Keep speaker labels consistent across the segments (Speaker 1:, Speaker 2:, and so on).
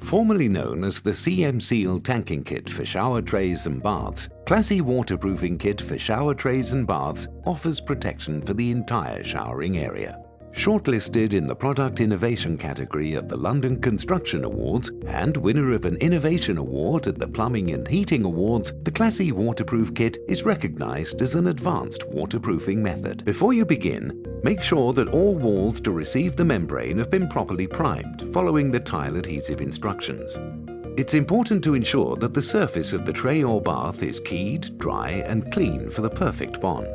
Speaker 1: Formerly known as the CM Seal Tanking Kit for shower trays and baths, Classi Waterproofing Kit for shower trays and baths offers protection for the entire showering area. Shortlisted in the Product Innovation category at the London Construction Awards and winner of an Innovation Award at the Plumbing and Heating Awards, the Classi Waterproof Kit is recognized as an advanced waterproofing method. Before you begin, make sure that all walls to receive the membrane have been properly primed, following the tile adhesive instructions. It's important to ensure that the surface of the tray or bath is keyed, dry and clean for the perfect bond.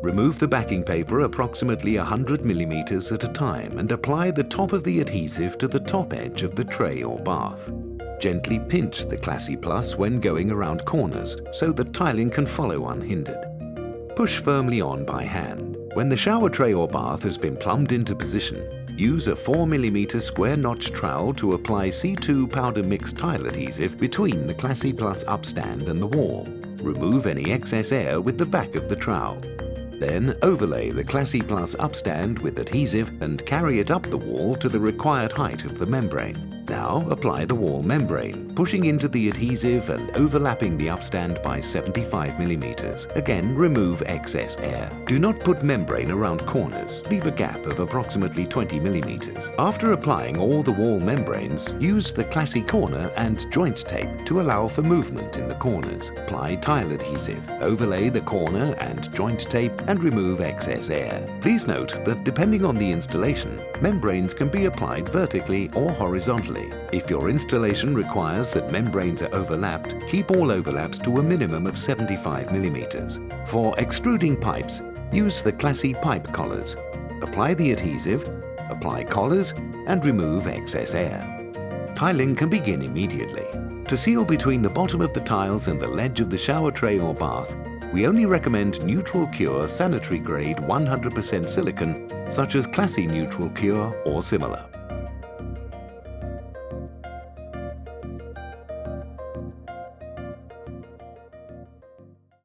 Speaker 1: Remove the backing paper approximately 100 mm at a time and apply the top of the adhesive to the top edge of the tray or bath. Gently pinch the Classi Plus when going around corners so that tiling can follow unhindered. Push firmly on by hand. When the shower tray or bath has been plumbed into position, use a 4 mm square notch trowel to apply C2 powder mix tile adhesive between the Classi Plus upstand and the wall. Remove any excess air with the back of the trowel. Then overlay the Classi Plus upstand with adhesive and carry it up the wall to the required height of the membrane. Now apply the wall membrane, pushing into the adhesive and overlapping the upstand by 75 mm. Again, remove excess air. Do not put membrane around corners. Leave a gap of approximately 20 mm. After applying all the wall membranes, use the Classi corner and joint tape to allow for movement in the corners. Apply tile adhesive, overlay the corner and joint tape and remove excess air. Please note that depending on the installation, membranes can be applied vertically or horizontally. If your installation requires that membranes are overlapped, keep all overlaps to a minimum of 75 mm. For extruding pipes, use the Classi pipe collars. Apply the adhesive, apply collars, and remove excess air. Tiling can begin immediately. To seal between the bottom of the tiles and the ledge of the shower tray or bath, we only recommend neutral cure sanitary grade 100% silicone such as Classi Neutral Cure or similar.